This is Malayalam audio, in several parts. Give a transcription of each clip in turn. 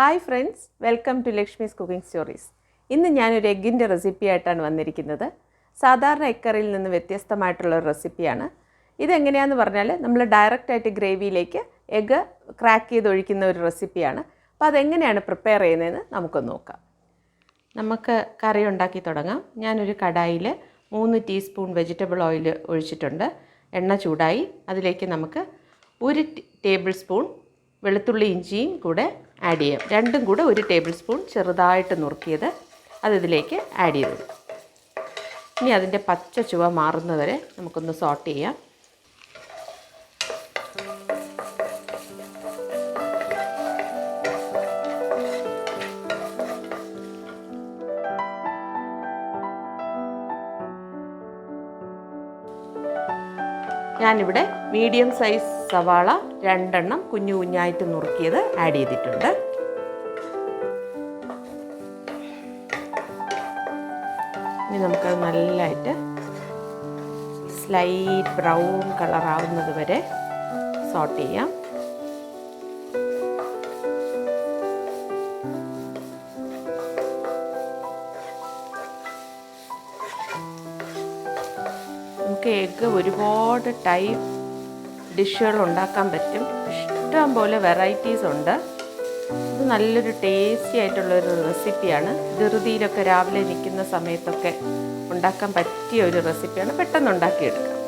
Hi friends, welcome to Lakshmi's cooking stories. ഇന്ന് ഞാനൊരു എഗ്ഗിൻ്റെ റെസിപ്പി ആയിട്ടാണ് വന്നിരിക്കുന്നത്. സാധാരണ എഗ്കറിയിൽ നിന്ന് വ്യത്യസ്തമായിട്ടുള്ള ഒരു റെസിപ്പിയാണ്. ഇതെങ്ങനെയാണെന്ന് പറഞ്ഞാൽ നമ്മൾ ഡയറക്റ്റായിട്ട് ഗ്രേവിയിലേക്ക് എഗ്ഗ് ക്രാക്ക് ചെയ്ത് ഒഴിക്കുന്ന ഒരു റെസിപ്പിയാണ്. അപ്പോൾ അതെങ്ങനെയാണ് പ്രിപ്പയർ ചെയ്യുന്നതെന്ന് നമുക്കൊന്ന് നോക്കാം. നമുക്ക് കറി ഉണ്ടാക്കി തുടങ്ങാം. ഞാനൊരു കടായിൽ 3 ടീസ്പൂൺ വെജിറ്റബിൾ ഓയിൽ ഒഴിച്ചിട്ടുണ്ട്. എണ്ണ ചൂടായി. അതിലേക്ക് നമുക്ക് 1 ടേബിൾ സ്പൂൺ വെളുത്തുള്ളി ഇഞ്ചിയും കൂടെ ആഡ് ചെയ്യാം. രണ്ടും കൂടെ 1 ടേബിൾ സ്പൂൺ ചെറുതായിട്ട് നുറുക്കിയത് അതിലേക്ക് ആഡ് ചെയ്തു. ഇനി അതിൻ്റെ പച്ച ചുവ മാറുന്നവരെ നമുക്കൊന്ന് സോട്ട് ചെയ്യാം. ഞാനിവിടെ മീഡിയം സൈസ് സവാള 2 എണ്ണം കുഞ്ഞു കുഞ്ഞായിട്ട് നുറുക്കിയത് ആഡ് ചെയ്തിട്ടുണ്ട്. ഇനി നമുക്കത് നല്ലതായിട്ട് സ്ലൈറ്റ് ബ്രൗൺ കളറാവുന്നത് വരെ സോട്ട് ചെയ്യാം. നമുക്ക് എഗ്ഗ് ഒരുപാട് ടൈപ്പ് ഡിഷുകൾ ഉണ്ടാക്കാൻ പറ്റും. ഇഷ്ടം പോലെ വെറൈറ്റീസ് ഉണ്ട്. ഇത് നല്ലൊരു ടേസ്റ്റി ആയിട്ടുള്ളൊരു റെസിപ്പിയാണ്. ധൃതിയിലൊക്കെ രാവിലെ നിൽക്കുന്ന സമയത്തൊക്കെ ഉണ്ടാക്കാൻ പറ്റിയ ഒരു റെസിപ്പിയാണ്. പെട്ടെന്ന് ഉണ്ടാക്കിയെടുക്കാം.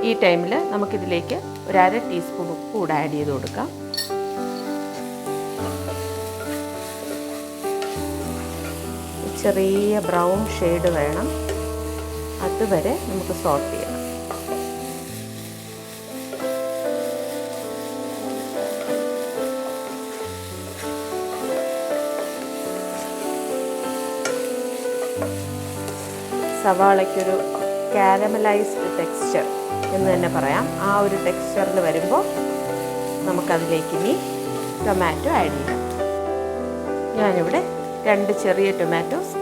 ഈ ടൈമിൽ നമുക്കിതിലേക്ക് 1/2 ടീസ്പൂൺ ഉപ്പ് കൂടെ ആഡ് ചെയ്ത് കൊടുക്കാം. ചെറിയ ബ്രൗൺ ഷെയ്ഡ് വേണം. അതുവരെ നമുക്ക് സോട്ട് ചെയ്യാം. സവാളയ്ക്കൊരു കാരമലൈസ്ഡ് ടെക്സ്ചർ എന്ന് തന്നെ പറയാം. ആ ഒരു ടെക്സ്ചറിൽ വരുമ്പോൾ നമുക്കതിലേക്ക് ഇനി ടൊമാറ്റോ ആഡ് ചെയ്യാം. ഞാനിവിടെ 2 ചെറിയ ടൊമാറ്റോസ്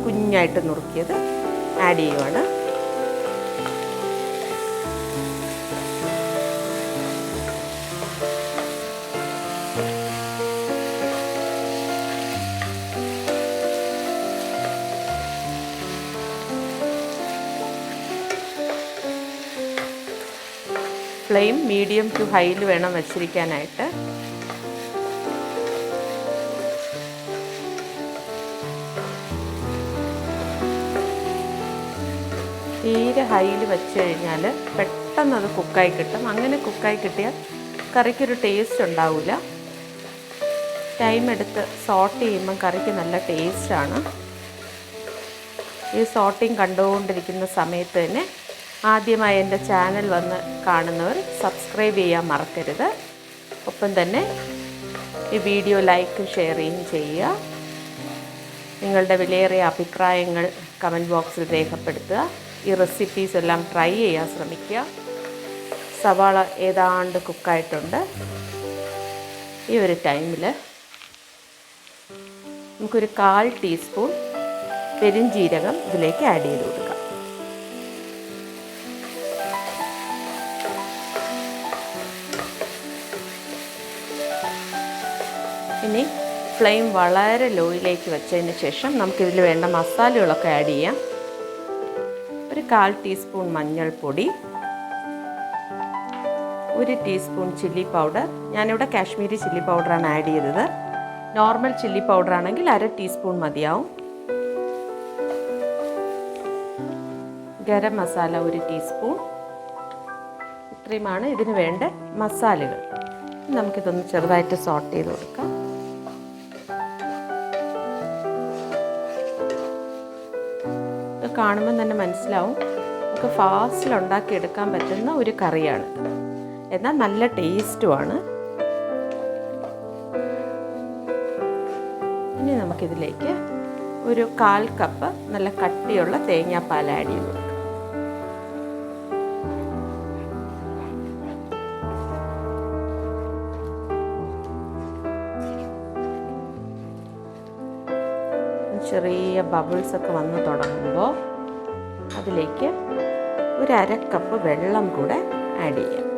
കുഞ്ഞായിട്ട് നുറുക്കിയത് ആഡ് ചെയ്യുവാണ്. ഫ്ലെയിം മീഡിയം ടു ഹൈയിൽ വേണം വെച്ചിരിക്കാനായിട്ട്. തീരെ ഹൈയിൽ വെച്ച് കഴിഞ്ഞാൽ പെട്ടെന്ന് അത് കുക്കായി കിട്ടും. അങ്ങനെ കുക്കായി കിട്ടിയാൽ കറിക്കൊരു ടേസ്റ്റ് ഉണ്ടാവില്ല. ടൈം എടുത്ത് സോട്ട് ചെയ്യുമ്പം കറിക്ക് നല്ല ടേസ്റ്റാണ്. ഈ സോട്ടിങ് കണ്ടുകൊണ്ടിരിക്കുന്ന സമയത്ത് തന്നെ ആദ്യമായി എൻ്റെ ചാനൽ വന്ന് കാണുന്നവർ സബ്സ്ക്രൈബ് ചെയ്യാൻ മറക്കരുത്. ഒപ്പം തന്നെ ഈ വീഡിയോ ലൈക്ക് ഷെയറും ചെയ്യുക. നിങ്ങളുടെ വിലയേറിയ അഭിപ്രായങ്ങൾ കമൻറ്റ് ബോക്സിൽ രേഖപ്പെടുത്തുക. ഈ റെസിപ്പീസ് എല്ലാം ട്രൈ ചെയ്യാൻ ശ്രമിക്കുക. സവാള ഏതാണ്ട് കുക്കായിട്ടുണ്ട്. ഈ ഒരു ടൈമിൽ നമുക്കൊരു 1/4 ടീസ്പൂൺ പെരുംജീരകം ഇതിലേക്ക് ആഡ് ചെയ്ത് കൊടുക്കാം. ഇനി ഫ്ലെയിം വളരെ ലോയിലേക്ക് വെച്ചതിന് ശേഷം നമുക്കിതിൽ വേണ്ട മസാലകളൊക്കെ ആഡ് ചെയ്യാം. ഒരു 1/4 ടീസ്പൂൺ മഞ്ഞൾപ്പൊടി, 1 ടീസ്പൂൺ ചില്ലി പൗഡർ. ഞാനിവിടെ കാശ്മീരി ചില്ലി പൗഡറാണ് ആഡ് ചെയ്തത്. നോർമൽ ചില്ലി പൗഡർ ആണെങ്കിൽ 1/2 ടീസ്പൂൺ മതിയാവും. ഗരം മസാല 1 ടീസ്പൂൺ. ഇത്രയുമാണ് ഇതിന് വേണ്ട മസാലകൾ. നമുക്കിതൊന്ന് ചെറുതായിട്ട് സോട്ട് ചെയ്ത് കൊടുക്കാം. കാണുമ്പോൾ തന്നെ മനസ്സിലാവും നമുക്ക് ഫാസ്റ്റിൽ ഉണ്ടാക്കിയെടുക്കാൻ പറ്റുന്ന ഒരു കറിയാണ്. എന്നാൽ നല്ല ടേസ്റ്റുമാണ്. ഇനി നമുക്കിതിലേക്ക് ഒരു 1/4 കപ്പ് നല്ല കട്ടിയുള്ള തേങ്ങാപ്പാൽ ആഡ് ചെയ്ത് കൊടുക്കാം. ചെറിയ ബബിൾസൊക്കെ വന്ന് തുടങ്ങുമ്പോൾ അതിലേക്ക് 1/2 കപ്പ് വെള്ളം കൂടെ ആഡ് ചെയ്യാം.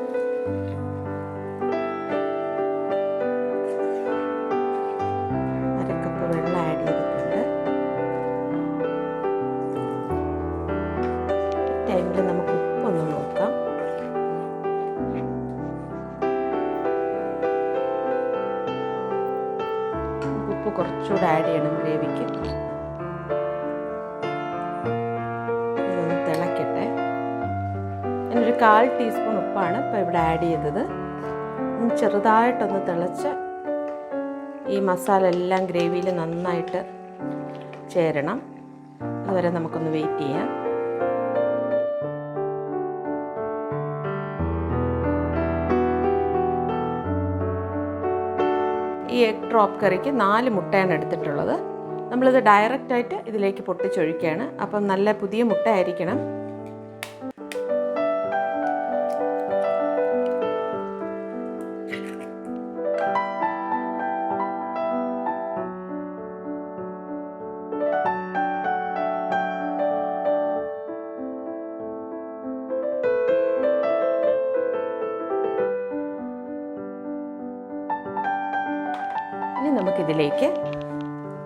ഉപ്പ് കുറച്ചുകൂടെ ആഡ് ചെയ്യണം ഗ്രേവിക്ക്. ഇതൊന്ന് തിളക്കട്ടെ. ഞാനൊരു 1/4 ടീസ്പൂൺ ഉപ്പാണ് ഇപ്പോൾ ഇവിടെ ആഡ് ചെയ്തത്. ചെറുതായിട്ടൊന്ന് തിളച്ച് ഈ മസാല എല്ലാം ഗ്രേവിയിൽ നന്നായിട്ട് ചേരണം. അതുവരെ നമുക്കൊന്ന് വെയിറ്റ് ചെയ്യാം. ഈ എഗ് ഡ്രോപ്പ് കറിക്ക് 4 മുട്ടയാണ് എടുത്തിട്ടുള്ളത്. നമ്മളിത് ഡയറക്റ്റായിട്ട് ഇതിലേക്ക് പൊട്ടിച്ചൊഴിക്കുകയാണ്. അപ്പം നല്ല പുതിയ മുട്ട ആയിരിക്കണം. ഇനി നമുക്കിതിലേക്ക്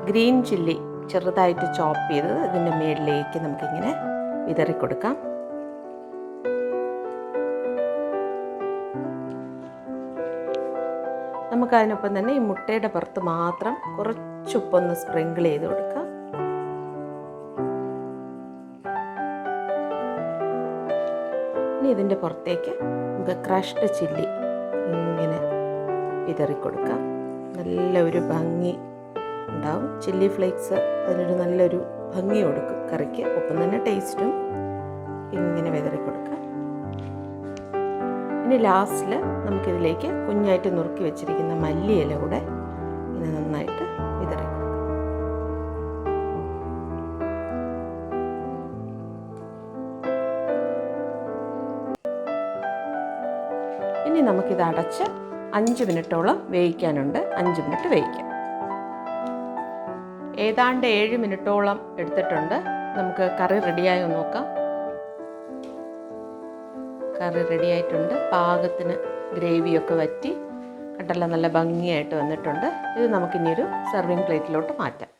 ഗ്രീൻ ചില്ലി ചെറുതായിട്ട് ചോപ്പ് ചെയ്തത് ഇതിൻ്റെ മേളിലേക്ക് നമുക്കിങ്ങനെ വിതറി കൊടുക്കാം. നമുക്കതിനൊപ്പം തന്നെ ഈ മുട്ടയുടെ പുറത്ത് മാത്രം കുറച്ച് ഉപ്പൊന്ന് സ്പ്രിങ്കിൾ ചെയ്ത് കൊടുക്കാം. ഇനി ഇതിൻ്റെ പുറത്തേക്ക് നമുക്ക് ക്രഷ്ഡ് ചില്ലി ഇങ്ങനെ വിതറി കൊടുക്കാം. നല്ല ഒരു ഭംഗി ഉണ്ടാവും. ചില്ലി ഫ്ലേക്സ് അതിനൊരു നല്ലൊരു ഭംഗി കൊടുക്കും കറിക്ക്. ഒപ്പം തന്നെ ടേസ്റ്റും. ഇങ്ങനെ വിതറി കൊടുക്കാം. ഇനി ലാസ്റ്റിൽ നമുക്കിതിലേക്ക് കുഞ്ഞായിട്ട് നുറുക്കി വെച്ചിരിക്കുന്ന മല്ലിയില കൂടെ ഇങ്ങനെ നന്നായിട്ട് വിതറി കൊടുക്കാം. ഇനി നമുക്കിത് അടച്ച് 5 മിനിറ്റോളം വേവിക്കാനുണ്ട്. 5 മിനിറ്റ് വേവിക്കാം. ഏതാണ്ട് 7 മിനിറ്റോളം എടുത്തിട്ടുണ്ട്. നമുക്ക് കറി റെഡിയായോ നോക്കാം. കറി റെഡിയായിട്ടുണ്ട്. പാകത്തിന് ഗ്രേവിയൊക്കെ വറ്റി കണ്ടല്ലോ, നല്ല ഭംഗിയായിട്ട് വന്നിട്ടുണ്ട്. ഇത് നമുക്കിനിയൊരു സെർവിങ് പ്ലേറ്റിലോട്ട് മാറ്റാം.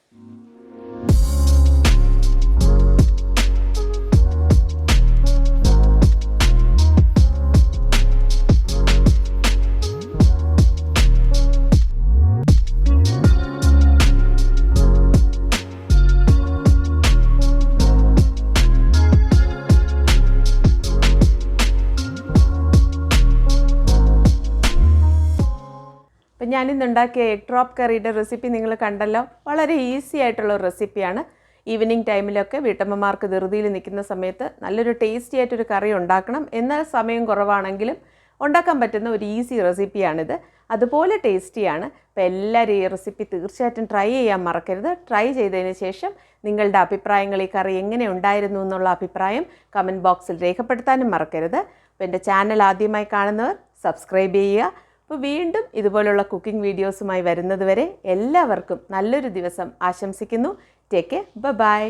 അപ്പം ഞാനിന്ന് ഉണ്ടാക്കിയ എഗ് ഡ്രോപ്പ് കറിയുടെ റെസിപ്പി നിങ്ങൾ കണ്ടല്ലോ. വളരെ ഈസി ആയിട്ടുള്ള ഒരു റെസിപ്പിയാണ്. ഈവനിങ് ടൈമിലൊക്കെ വീട്ടമ്മമാർക്ക് ധൃതിയിൽ നിൽക്കുന്ന സമയത്ത് നല്ലൊരു ടേസ്റ്റി ആയിട്ടൊരു കറി ഉണ്ടാക്കണം. എന്നാൽ സമയം കുറവാണെങ്കിലും ഉണ്ടാക്കാൻ പറ്റുന്ന ഒരു ഈസി റെസിപ്പിയാണിത്. അതുപോലെ ടേസ്റ്റിയാണ്. അപ്പോൾ എല്ലാവരും ഈ റെസിപ്പി തീർച്ചയായിട്ടും ട്രൈ ചെയ്യാൻ മറക്കരുത്. ട്രൈ ചെയ്തതിന് ശേഷം നിങ്ങളുടെ അഭിപ്രായങ്ങൾ, ഈ കറി എങ്ങനെ ഉണ്ടായിരുന്നു എന്നുള്ള അഭിപ്രായം കമൻറ്റ് ബോക്സിൽ രേഖപ്പെടുത്താനും മറക്കരുത്. അപ്പോൾ എൻ്റെ ചാനൽ ആദ്യമായി കാണുന്നവർ സബ്സ്ക്രൈബ് ചെയ്യുക. അപ്പോൾ വീണ്ടും ഇതുപോലുള്ള കുക്കിംഗ് വീഡിയോസുമായി വരുന്നത് വരെ എല്ലാവർക്കും നല്ലൊരു ദിവസം ആശംസിക്കുന്നു. Take care. ബൈ.